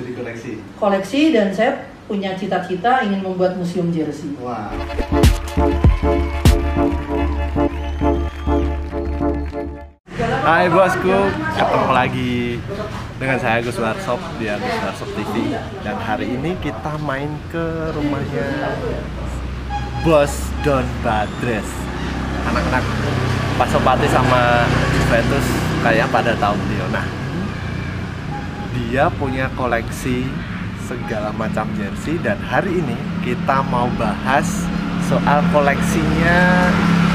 jadi koleksi dan saya punya cita-cita ingin membuat museum jersey. Wah. Hai bosku, ketemu lagi dengan saya Agus Warshop di Agus Warshop TV. Dan hari ini kita main ke rumahnya Bos Don Badres. Anak-anak Pasopati sama Juventus kayak pada tahu beliau. Nah, dia punya koleksi segala macam jersey dan hari ini kita mau bahas soal koleksinya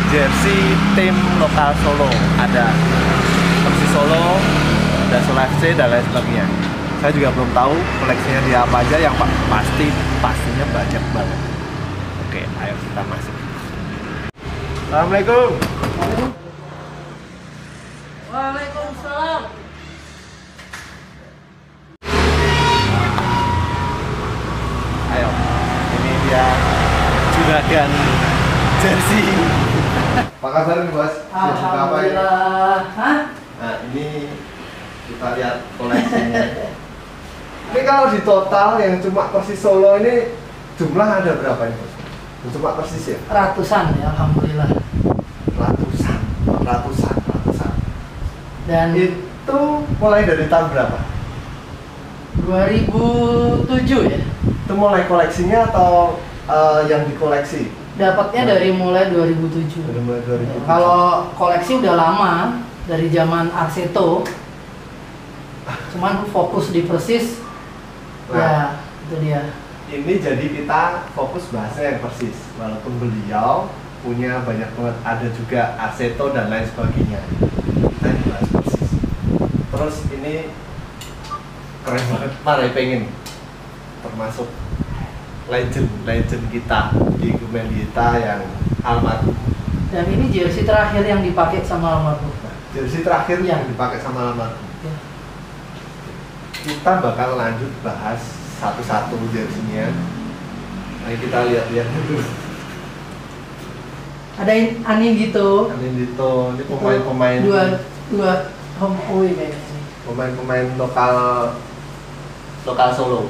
jersey tim lokal Solo. Ada Persis Solo, ada Solo FC dan lain sebagainya. Saya juga belum tahu koleksinya dia apa aja, yang pastinya banyak banget. Oke, ayo kita masuk. Assalamualaikum. Waalaikumsalam. Ayo, ini dia juragan jersey. Apa kabar nih bos? Alhamdulillah. Hah? Nah ini kita lihat koleksinya. Ini kalau di total yang cuma Persis Solo ini jumlah ada berapa ini bos? Yang cuma Persis ya? Ratusan ya, alhamdulillah. Ratusan. Dan itu mulai dari tahun berapa? 2007 ya. Itu mulai koleksinya atau yang dikoleksi? Dapatnya dari mulai 2007. Dari mulai 2007. Kalau koleksi udah lama, dari zaman Arseto. Cuman fokus di Persis. Nah, Ya, itu dia. ini jadi kita fokus bahasnya yang Persis. Walaupun beliau punya banyak banget, ada juga Arseto dan lain sebagainya. Kita ini bahas Persis. Terus ini keren banget, Marai pengen termasuk legend kita di Gumendita yang almarhum. Dan ini jersey terakhir yang dipakai sama almarhum. Jersey terakhir Ya. yang dipakai sama almarhum. Ya. Kita bakal lanjut bahas satu-satu jersey-nya. Mari kita lihat-lihat dulu. Ada Ani gitu. Ini ini pemain-pemain dua home away kayaknya. pemain lokal Solo.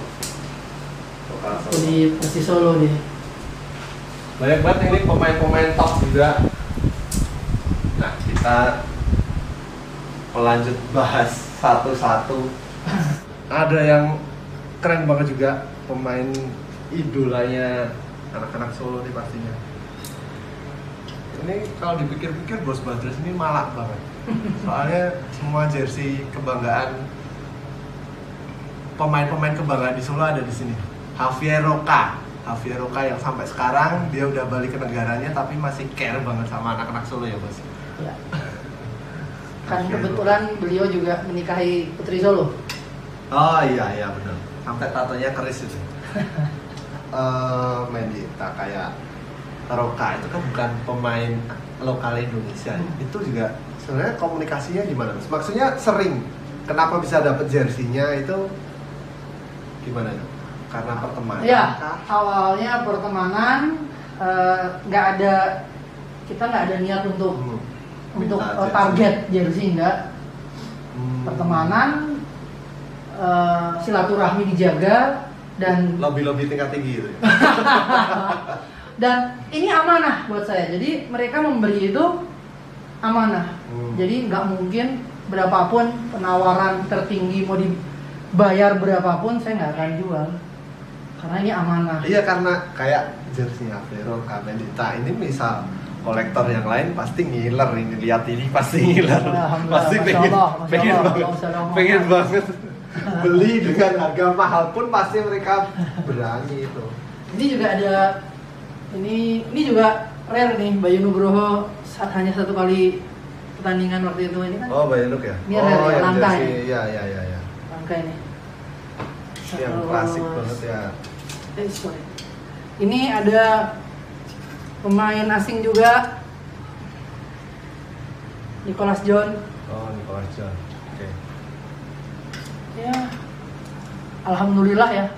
Di Persis Solo dia. Banyak banget ini pemain-pemain top juga. Nah, kita melanjut bahas satu-satu. Ada yang keren banget juga, pemain idolanya anak-anak Solo nih pastinya. Ini kalau dipikir-pikir Bos Badres ini malak banget. Soalnya semua jersey kebanggaan, pemain-pemain kebanggaan di Solo ada di sini. Javier Roca yang sampai sekarang dia udah balik ke negaranya tapi masih care banget sama anak-anak Solo ya bos. Ya. Kan kebetulan beliau juga menikahi Putri Solo. Oh iya benar. Sampai tatonya keris itu. Mendita kayak Roca itu kan bukan pemain lokal Indonesia. Itu juga sebenarnya komunikasinya gimana? Maksudnya sering. Kenapa bisa dapet jersey-nya itu gimana? Karena pertemanan? Ya, awalnya pertemanan, kita nggak ada niat untuk target jersey, enggak. Pertemanan, silaturahmi dijaga dan lobby tingkat tinggi gitu. Dan ini amanah buat saya. Jadi mereka memberi itu amanah. Jadi nggak mungkin berapapun penawaran tertinggi mau dibayar berapapun saya nggak akan jual. Karena ini amanah. Iya, karena kayak jersey Avero, Mendita ini misal kolektor yang lain pasti ngiler, ini lihat ini pasti ngiler. Pasti pengen banget beli dengan harga mahal pun pasti mereka berani itu. Ini juga ada ini juga rare nih, Bayu Nugroho hanya satu kali pertandingan waktu itu ini kan. Oh, Bayu Nuk ya? Ini rare ya, langka ya. Iya. Langka ini. Yang klasik banget ya. Ini ada pemain asing juga, Nicholas John. Oh, Nicholas John. Oke. Ya, alhamdulillah ya.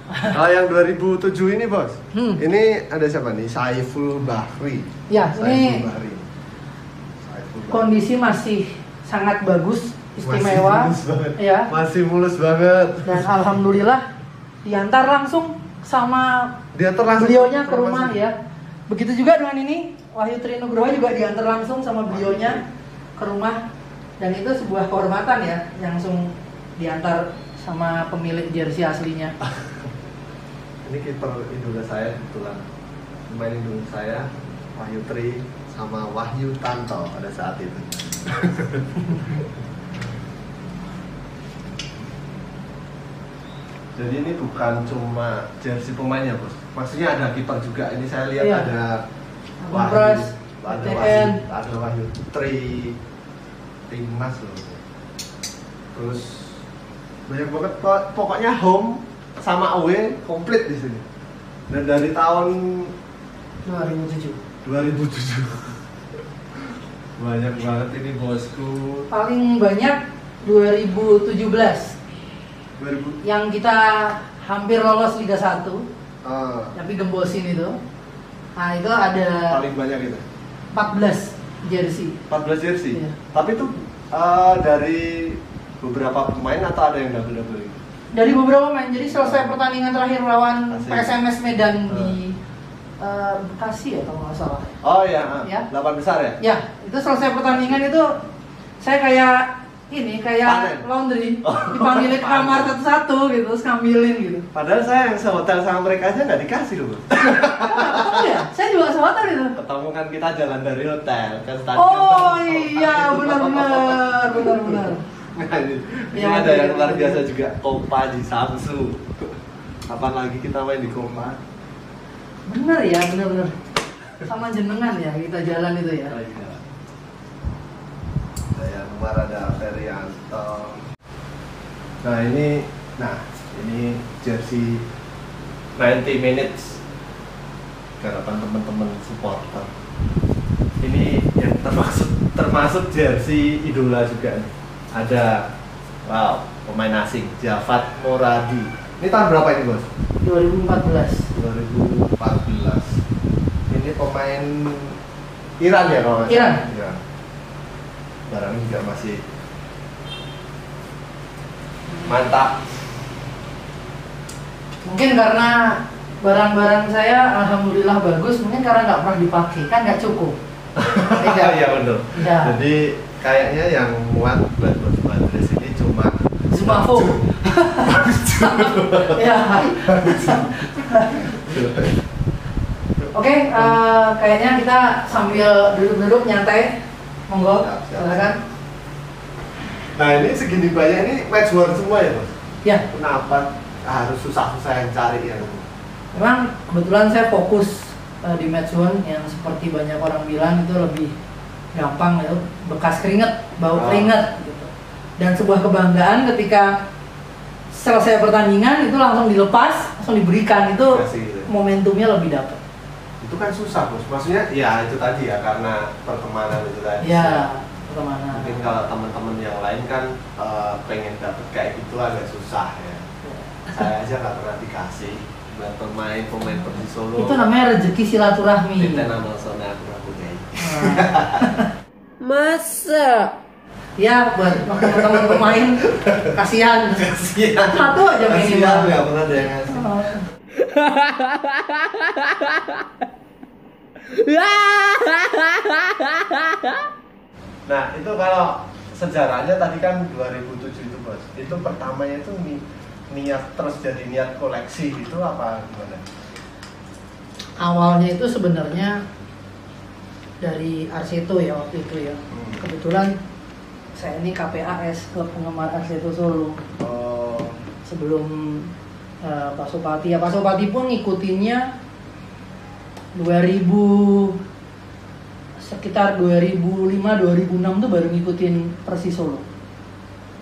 Kalau yang 2007 ini bos, ini ada siapa nih? Saiful Bahri. Ya, Saiful ini Bahri. kondisi masih sangat bagus istimewa. Masih mulus banget. Ya. Masih mulus banget. Dan alhamdulillah diantar langsung sama Diantar langsung beliaunya ke rumah masih. ya. Begitu juga dengan ini, Wahyu Trinugroho juga diantar langsung sama beliaunya ke rumah. Dan itu sebuah kehormatan ya, langsung diantar sama pemilik jersey aslinya. Ini kiper idola saya kebetulan. Pemain idola saya Wahyu Tri sama Wahyu Tanto pada saat itu. Jadi ini bukan cuma jersey pemainnya, Bos. Maksudnya ada kiper juga. Ini saya lihat Iya. ada Kompres, Wahyu, ada Wahyu Tri, timnas loh. Terus banyak banget, pokoknya home sama away komplit di sini. Dan dari tahun 2007. 2007 banyak banget ini, bosku. Paling banyak 2017 2000 yang kita hampir lolos Liga 1, ah, tapi gembosin itu. Nah, itu ada paling banyak itu 14 jersey. 14 jersey. Iya. Tapi itu dari beberapa pemain atau ada yang double-double gitu? Dari beberapa main. Jadi selesai pertandingan terakhir lawan Asik. PSMS Medan di Bekasi ya kalau nggak salah. Oh iya, Ya. 8 besar ya? Ya, itu selesai pertandingan itu saya kayak Panen. laundry, Oh. dipanggilin ke kamar satu-satu gitu, terus ngambilin gitu. Padahal saya yang sehotel sama mereka aja nggak dikasih loh, Bos. Oh ya, saya juga sehotel itu. Ketemu kan kita jalan dari hotel ke stadion. Oh iya, benar-benar. Nah, ini Ya, ada yang iya, luar iya. biasa juga, Kompa di Samsu. Kapan lagi kita main di Kompa? Bener ya, bener-bener. Sama jenengan ya kita jalan itu ya. Oh, iya. Ada yang luar, ada Ferianto. Nah ini jersey 90 minutes garapan teman-teman supporter. Ini yang termasuk jersey idola juga nih. Ada pemain asing, Javad Moradi. Ini tahun berapa ini, Bos? 2014. 2014. Ini pemain Iran ya kalau nggak salah? Iran. Iran. Barangnya juga masih mantap. Mungkin karena barang-barang saya alhamdulillah bagus, mungkin karena nggak pernah dipakai, kan nggak cukup. Tidak. Iya benar. Iya. Jadi kayaknya yang muat buat dress ini cuma Zumafo. Ya. Oke, kayaknya kita sambil duduk-duduk nyantai, monggo, Siap, siap. silakan. Nah ini segini banyak ini match worn semua ya, Bos? Ya, Kenapa harus susah-susah yang cari ya? memang kebetulan saya fokus di match one yang seperti banyak orang bilang itu lebih gampang ya, bekas keringet, bau Oh. keringet gitu. Dan sebuah kebanggaan ketika selesai pertandingan itu langsung dilepas, langsung diberikan, itu Kasih gitu. momentumnya lebih dapat. Itu kan susah, Bos. Maksudnya ya itu tadi ya, karena pertemanan itu tadi. Ya, kemana? Mungkin kalau teman-teman yang lain kan pengen dapet kayak gitu agak susah ya. Saya aja nggak pernah dikasih buat pemain Persis Solo. Itu namanya rezeki silaturahmi. Kita nama zona aku punya. Masa? Ya, buat teman-teman pemain kasihan. Kasihan. Satu aja minimal. Kasihan nggak pernah ada yang ngasih. Nah itu kalau sejarahnya tadi kan 2007 itu, Bos. Itu pertamanya itu niat terus jadi niat koleksi itu apa gimana? Awalnya itu sebenarnya dari Arseto ya waktu itu ya. Kebetulan saya ini KPAS, klub penggemar Arseto Solo. Oh, Sebelum Pak Supati, ya Pak Supati pun ngikutinnya 2000 sekitar 2005-2006 tuh baru ngikutin Persis Solo.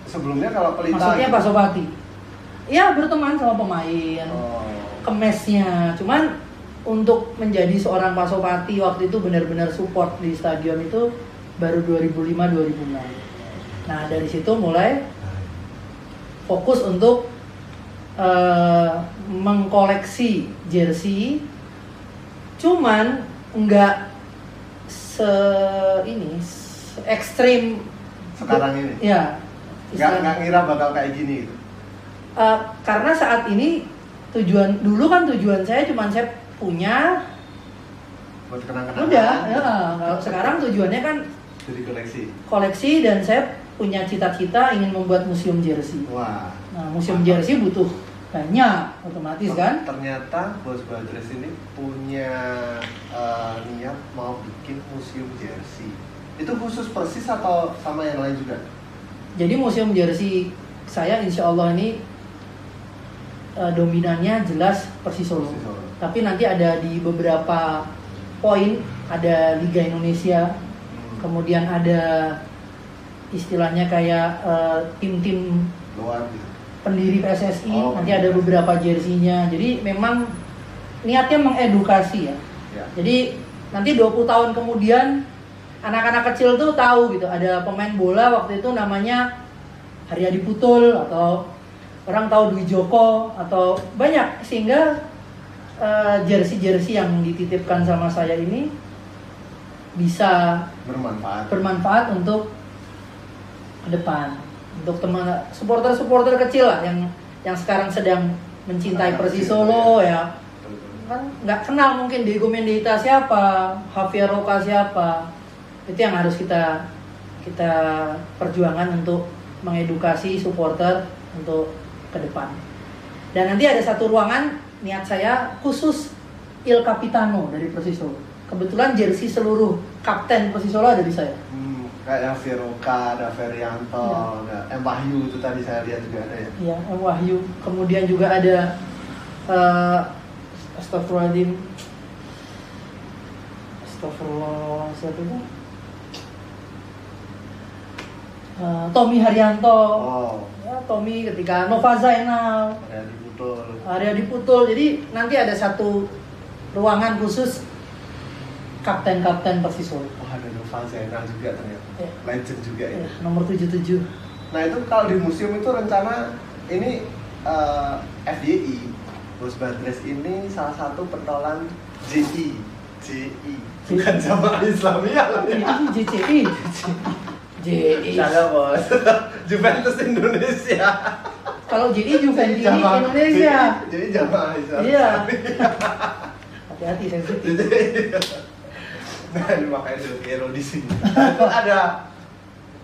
sebelumnya kalau Pelita. Maksudnya Pak Supati. Ya berteman sama pemain, Oh. ke mesnya. Cuman untuk menjadi seorang Pak Supati waktu itu benar-benar support di stadion itu baru 2005-2006. Nah dari situ mulai fokus untuk mengkoleksi jersey. Cuman nggak se ekstrim Sekarang ini? Ya, Nggak ngira bakal kayak gini gitu. Karena saat ini dulu kan tujuan saya cuma saya punya Buat kenang-kenangan. udah ya. Kalau sekarang tujuannya kan Jadi koleksi dan saya punya cita-cita ingin membuat museum jersey. Wah. Nah, museum jersey butuh banyak otomatis kan. Ternyata Bos Badres ini punya niat mau bikin museum jersey. Itu khusus Persis atau sama yang lain juga? Jadi museum jersey saya insya Allah ini dominannya jelas Persis Solo. Tapi nanti ada di beberapa poin, ada Liga Indonesia, kemudian ada istilahnya kayak tim-tim Luar gitu. pendiri PSSI, nanti ada beberapa jersinya. Jadi memang niatnya mengedukasi ya. Jadi nanti 20 tahun kemudian anak-anak kecil tuh tahu gitu, ada pemain bola waktu itu namanya Haryadi Putul atau orang tahu Dwi Joko atau banyak, sehingga jersey-jersey yang dititipkan sama saya ini bisa bermanfaat untuk ke depan, untuk teman supporter kecil lah yang sekarang sedang mencintai Persis Solo ya. Kan nggak kenal mungkin Diego Mendeita siapa, Javier Roca siapa. Itu yang harus kita perjuangan untuk mengedukasi supporter untuk ke depan. Dan nanti ada satu ruangan niat saya khusus Il Capitano dari Persis Solo. Kebetulan jersey seluruh kapten Persis Solo ada di saya. Kayak Viroka, ada Ferianto, ada M. Wahyu itu tadi saya lihat juga ada ya. Iya, M. Wahyu. Kemudian juga ada Astagfirullah, siapa itu? Tommy Haryanto. Ya, Tommy ketika Nova Zainal. Haryadi Putul. Jadi nanti ada satu ruangan khusus kapten-kapten Persis Solo. Wah, ada Nova Zainal juga ternyata. Ya. Legend juga ya. Nomor 77. Nah, itu kalau di museum itu rencana ini FYI, Bos Badres ini salah satu pentolan JI. Bukan Jamaah Islamiyah loh ya. JCI. Saya Bos. Juventus Indonesia. Kalau JI Juventus Indonesia. Jadi Jamaah Islamiyah. Iya. Hati-hati sensitif. Nah, ini makanya Del Piero di sini.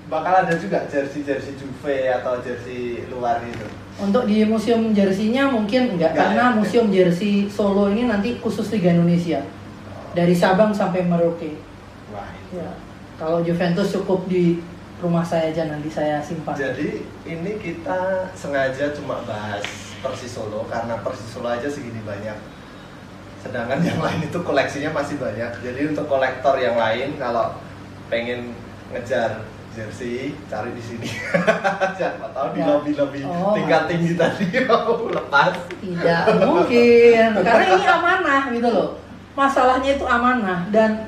Bakal ada juga jersey Juve atau jersey luar itu. Untuk di museum jersinya mungkin enggak, karena museum jersey Solo ini nanti khusus Liga Indonesia. Dari Sabang sampai Merauke. Wah, itu. Ya. Kalau Juventus cukup di rumah saya aja, nanti saya simpan. Jadi ini kita sengaja cuma bahas Persis Solo karena Persis Solo aja segini banyak. Sedangkan yang lain itu koleksinya masih banyak. Jadi untuk kolektor yang lain kalau pengen ngejar jersey cari di sini. Siapa tahu di lobby-lobby tingkat tinggi tadi mau lepas. Tidak mungkin, karena ini amanah gitu loh. Masalahnya itu amanah dan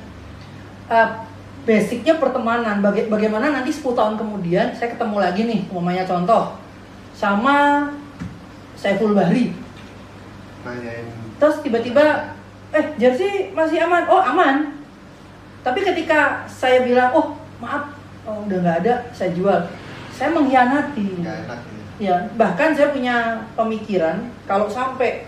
basicnya pertemanan. Bagaimana nanti 10 tahun kemudian saya ketemu lagi nih, umpamanya contoh sama Saiful Bahri. Nanyain. Terus tiba-tiba, jersey masih aman? Oh aman. Tapi ketika saya bilang, oh maaf, udah nggak ada, saya jual. Saya mengkhianati. Nggak enak ini. Ya, bahkan saya punya pemikiran kalau sampai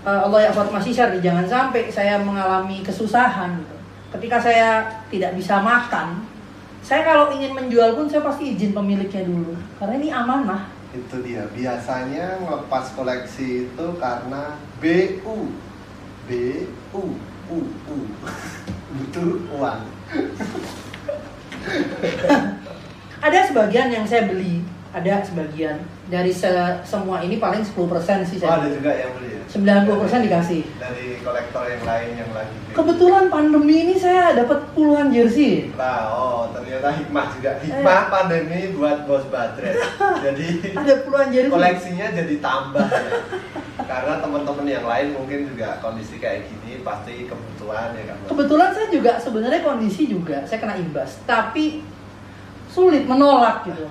Allah ya masih syari, jangan sampai saya mengalami kesusahan. Gitu. Ketika saya tidak bisa makan, saya kalau ingin menjual pun saya pasti izin pemiliknya dulu, karena ini amanah. Itu dia, biasanya ngelepas koleksi itu karena BU butuh uang. Ada sebagian yang saya beli, ada sebagian dari semua ini paling 10% sih saya. Ada juga yang beli ya? 90% dikasih. Dari kolektor yang lain yang lagi beli. Kebetulan pandemi ini saya dapat puluhan jersey. Nah, ternyata hikmah juga. Hikmah pandemi buat Bos Badres. Jadi ada puluhan jersey. Koleksinya jadi tambah ya. Karena teman-teman yang lain mungkin juga kondisi kayak gini pasti kebutuhan ya kan. Kebetulan saya juga sebenarnya kondisi juga saya kena imbas, tapi sulit menolak gitu.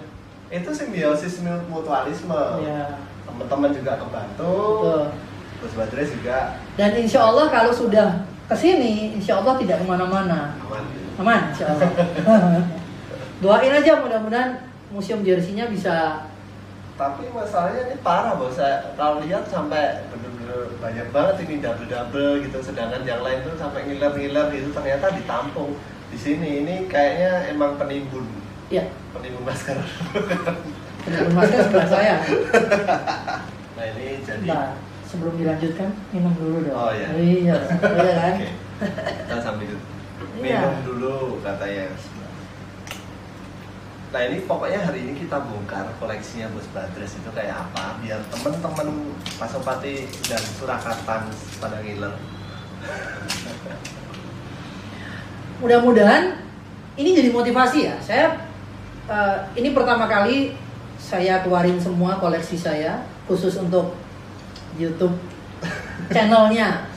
Itu simbiosis mutualisme. Ya. Teman-teman juga kebantu. Betul. Bos Badres juga. Dan insya Allah kalau sudah kesini, insya Allah tidak kemana-mana. Aman. Aman, insya Allah. Doain aja mudah-mudahan museum jersey-nya bisa. Tapi masalahnya ini parah bos, saya kalau lihat sampai bener-bener banyak banget ini double gitu, sedangkan yang lain tuh sampai ngiler-ngiler gitu ternyata ditampung. Di sini ini kayaknya emang penimbun. Iya. Penimbun masker. Penimbun masker sebelah saya. Nah ini jadi. Nah, sebelum dilanjutkan minum dulu dong. Oh iya. Iya, iya kan? Oke. Kita sambil Iya. minum dulu katanya. Nah ini pokoknya hari ini kita bongkar koleksinya Bos Badres itu kayak apa, biar temen-temen Pasopati dan Surakarta pada ngiler. Mudah-mudahan ini jadi motivasi ya. Saya ini pertama kali saya keluarin semua koleksi saya khusus untuk YouTube channelnya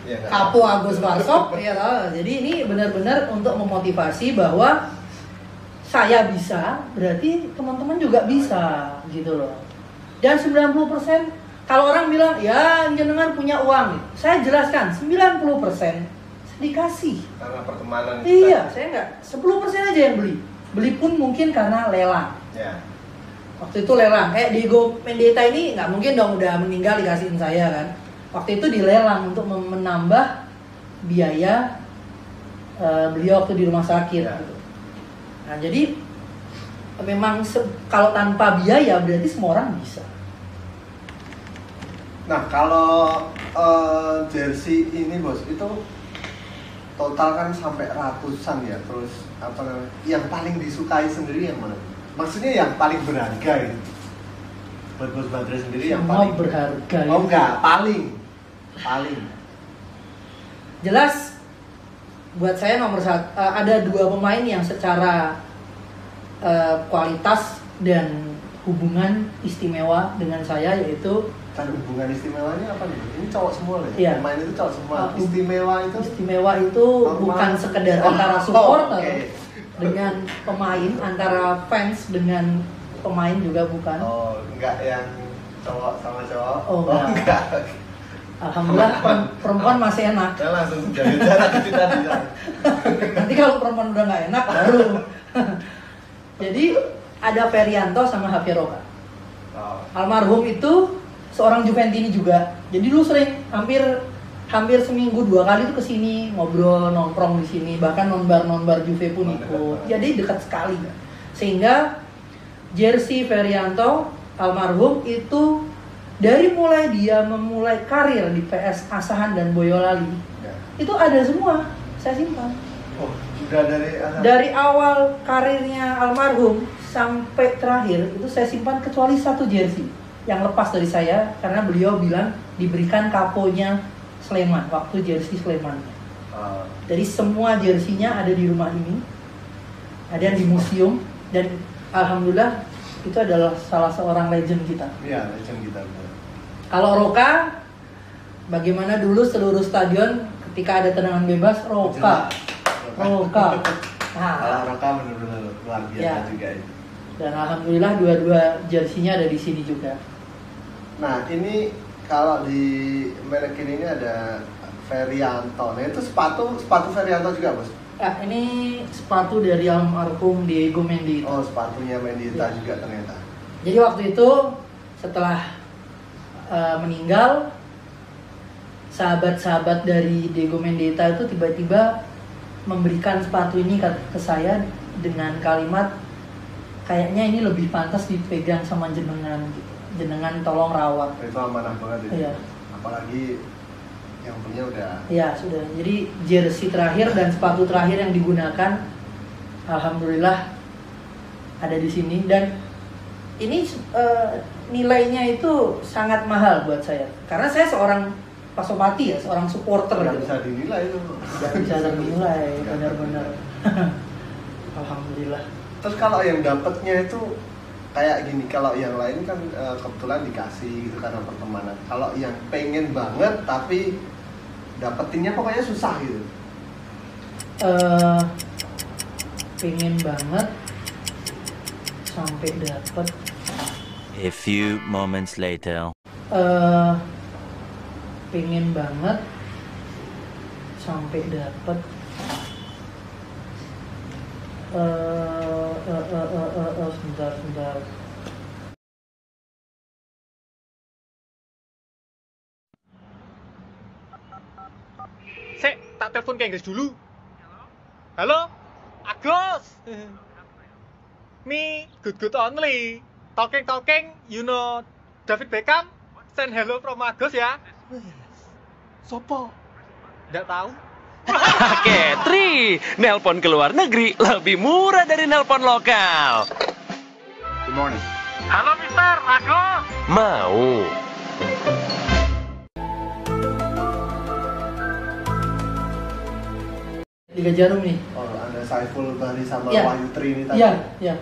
Ya, Kapo Agus Warshop ya toh. Jadi ini benar-benar untuk memotivasi bahwa saya bisa, berarti teman-teman juga bisa gitu loh. Dan 90% kalau orang bilang ya jenengan punya uang, saya jelaskan 90% dikasih. karena pertemanan kita. Iya, saya enggak 10% aja yang beli. Beli pun mungkin karena lelang. Ya. Waktu itu lelang, kayak Diego Mendieta ini nggak mungkin dong udah meninggal dikasihin saya kan. Waktu itu dilelang untuk menambah biaya beliau waktu di rumah sakit. Ya. Gitu. Nah jadi memang kalau tanpa biaya berarti semua orang bisa. Nah kalau jersey ini Bos itu total kan sampai ratusan ya, terus apa namanya, yang paling disukai sendiri yang mana? Maksudnya yang paling berharga gitu. Buat Bos Badres sendiri yang Semua paling berharga. Oh enggak, paling. Jelas buat saya nomor satu, ada dua pemain yang secara kualitas dan hubungan istimewa dengan saya, yaitu Kan hubungan istimewanya apa nih? Ini cowok semua loh ya? Iya. Pemain itu cowok semua. Istimewa itu bukan sekedar antara supporter oke. dengan pemain, antara fans dengan pemain juga bukan. Oh, enggak yang cowok sama cowok. Oh, enggak. Alhamdulillah perempuan masih enak. Saya langsung jaga jarak itu tadi. Nanti kalau perempuan udah nggak enak baru. Jadi ada Ferianto sama Javier Roca. Oh. Almarhum itu seorang Juventini juga. Jadi dulu sering hampir seminggu 2 kali tuh kesini ngobrol, nongkrong di sini. Bahkan nonbar Juve pun ikut. Jadi dekat sekali. Sehingga jersey Ferianto almarhum itu dari mulai dia memulai karir di PS Asahan dan Boyolali, Ya. itu ada semua saya simpan. Oh, sudah Dari awal karirnya almarhum sampai terakhir itu saya simpan kecuali satu jersey yang lepas dari saya karena beliau bilang diberikan kaponya Sleman waktu jersey Sleman. Jadi semua jersinya ada di rumah ini, ada di museum, dan alhamdulillah itu adalah salah seorang legend kita. Iya, legend kita. Kalau Roca, bagaimana dulu seluruh stadion ketika ada tendangan bebas, Roca. Nah, Kalau Roca benar-benar luar biasa Ya. juga ini. dan alhamdulillah dua-dua jersinya ada di sini juga. Nah, ini kalau di merek ini ada Ferianto. Nah, itu sepatu Ferianto juga, Bos. Nah, ini sepatu dari almarhum Diego Mendieta. Oh, sepatunya Mendieta Ya. juga ternyata. Jadi waktu itu setelah meninggal, sahabat-sahabat dari Diego Mendieta itu tiba-tiba memberikan sepatu ini ke saya dengan kalimat kayaknya ini lebih pantas dipegang sama jenengan gitu. Jenengan tolong rawat. Itu amanah banget itu. Iya. Apalagi yang punya udah. Ya sudah. Jadi jersey terakhir dan sepatu terakhir yang digunakan, alhamdulillah ada di sini, dan ini nilainya itu sangat mahal buat saya karena saya seorang Pasopati ya, seorang supporter. Nggak gitu. bisa dinilai itu. Nggak bisa dinilai, benar-benar. Alhamdulillah. Terus kalau yang dapatnya itu kayak gini, kalau yang lain kan kebetulan dikasih gitu karena pertemanan. Kalau yang pengen banget tapi dapetinnya pokoknya susah gitu. Pengen banget sampai dapet. A few moments later. Pengen banget sampai dapet. Sebentar. Sek, tak telepon ke Inggris dulu. Halo? Agus? Me, good only. Talking, you know David Beckham? Send hello from Agus ya. Sopo? Nggak tahu. Ketri, nelpon ke luar negeri lebih murah dari nelpon lokal. Good morning. Halo Mister, Agus. Mau? Liga Jarum nih. Oh, ada Saiful Bahri sama Iya. Wahyu Tri ini tadi. Iya.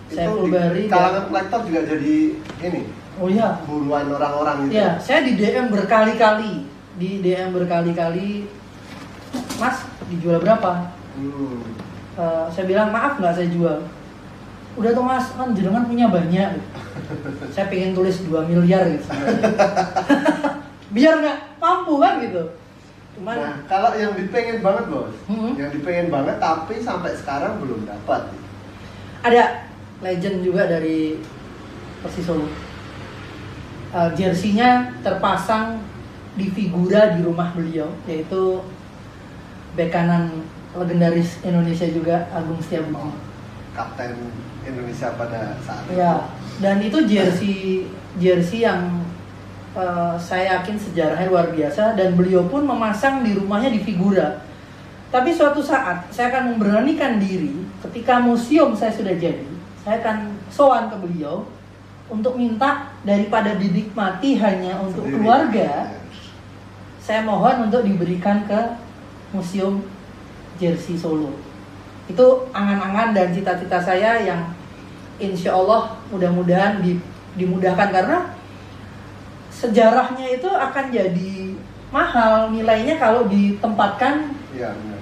Itu Saiful di Bahri. kalangan kolektor juga jadi ini Oh iya. buruan orang-orang gitu. Iya, saya di DM berkali-kali. Mas, dijual berapa? Saya bilang, maaf nggak saya jual. Udah tuh mas, kan jenengan punya banyak. Saya pengen tulis 2 miliar gitu. Biar nggak mampu kan gitu. Cuman, Nah, kalau yang dipengen banget bos, Hmm. yang dipengen banget tapi sampai sekarang belum dapat. ada legend juga dari Persis Solo. Jersey-nya terpasang di figura di rumah beliau, yaitu bek kanan legendaris Indonesia juga, Agung Setiabudi. Kapten Indonesia pada saat itu. Ya, dan itu jersey yang saya yakin sejarahnya luar biasa, dan beliau pun memasang di rumahnya di figura. Tapi suatu saat saya akan memberanikan diri, ketika museum saya sudah jadi, saya akan sowan ke beliau untuk minta daripada dinikmati hanya untuk Sendiri. keluarga, Ya. saya mohon untuk diberikan ke Museum Jersey Solo. Itu angan-angan dan cita-cita saya yang insya Allah mudah-mudahan dimudahkan, karena sejarahnya itu akan jadi mahal nilainya kalau ditempatkan Iya benar.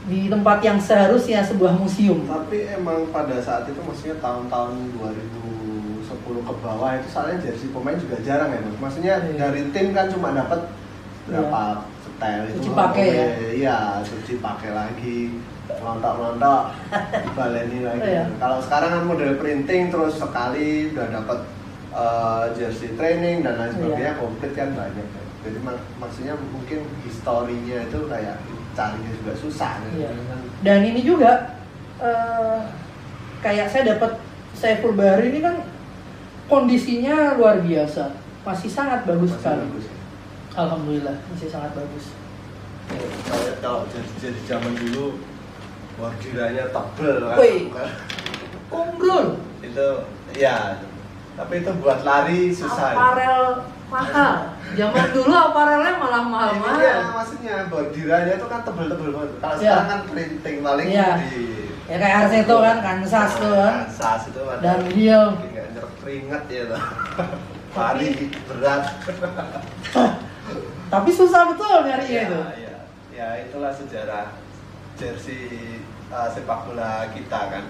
di tempat yang seharusnya sebuah museum. Tapi emang pada saat itu maksudnya tahun-tahun 2010 ke bawah itu soalnya jersey pemain juga jarang ya Mas. Maksudnya Iya. dari tim kan cuma dapat berapa setel itu. Cuci pakai ya? Iya, cuci pakai lagi. Lontok-lontok dibaleni lagi. Iya. Kalau sekarang kan model printing terus sekali udah dapat jersey training dan lain sebagainya, Iya. komplit kan banyak ya. Jadi maksudnya mungkin historinya itu kayak carinya juga susah gitu. Iya. Dan ini juga kayak saya dapat Saiful Bahri ini kan kondisinya luar biasa, masih sangat bagus Masih sekali. bagus ya. Alhamdulillah masih sangat bagus. Kalau jadi zaman dulu bordirannya tebel kan. Wih. Bukan? Kumbrul, Itu ya, tapi itu buat lari susah. aparel mahal. Zaman dulu aparelnya malah Iya, mahal-mahal. maksudnya bordirannya itu kan tebel-tebel banget. Kalau Iya. sekarang kan printing paling Iya. di Ya kayak Arseto kan, Kansas tuh kan. Kansas itu ada Dan Hill. bikin nggak nyerap keringat ya tuh. Lari berat. Tapi susah betul nyarinya Ya, itu. ya, itulah sejarah jersey sepak bola kita kan.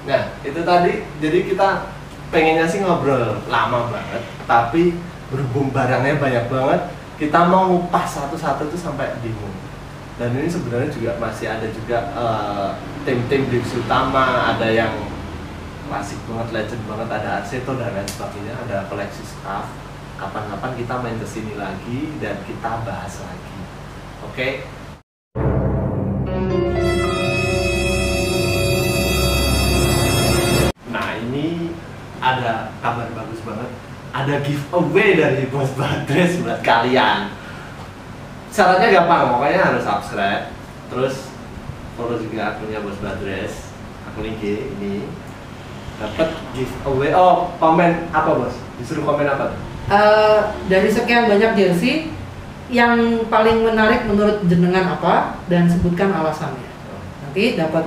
Nah, itu tadi jadi kita pengennya sih ngobrol lama banget, tapi berhubung barangnya banyak banget, kita mau ngupas satu-satu itu sampai bingung. Dan ini sebenarnya juga masih ada juga tim-tim divisi utama, ada yang klasik banget, legend banget, ada Arseto dan lain sebagainya, ada koleksi staff. Kapan-kapan kita main kesini lagi dan kita bahas lagi. Oke? Nah, ini ada kabar bagus banget. Ada giveaway dari Bos Badres buat kalian. Syaratnya gampang, pokoknya harus subscribe, terus follow juga akunnya Bos Badres, akun IG ini. Dapat giveaway. Oh, komen apa Bos? Disuruh komen apa tuh? Dari sekian banyak jersey, yang paling menarik menurut jenengan apa, dan sebutkan alasannya. Nanti dapat.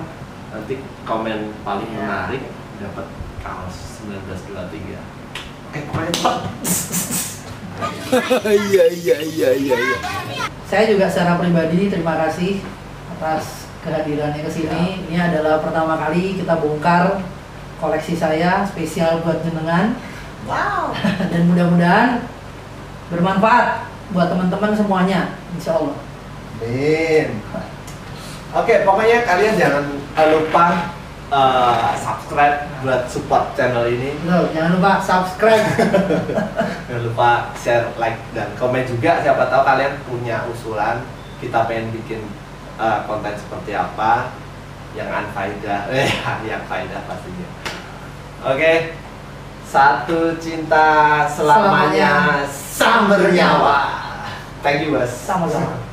Nanti komen paling Ya. menarik dapat kaos 1923. Oke, pokoknya cepat. Saya juga secara pribadi terima kasih atas kehadirannya ke sini. Ini adalah pertama kali kita bongkar koleksi saya spesial buat jenengan. Wow. Dan mudah-mudahan bermanfaat buat teman-teman semuanya, insya Allah. Amin. Oke, pokoknya kalian jangan lupa subscribe buat support channel ini. Betul, jangan lupa subscribe. Jangan lupa share, like, dan komen juga. Siapa tahu kalian punya usulan, kita pengen bikin konten seperti apa yang unfaedah, yang faedah pastinya. Oke, satu cinta selamanya, Selamanya sam bernyawa. Thank you, Bos. Sama-sama.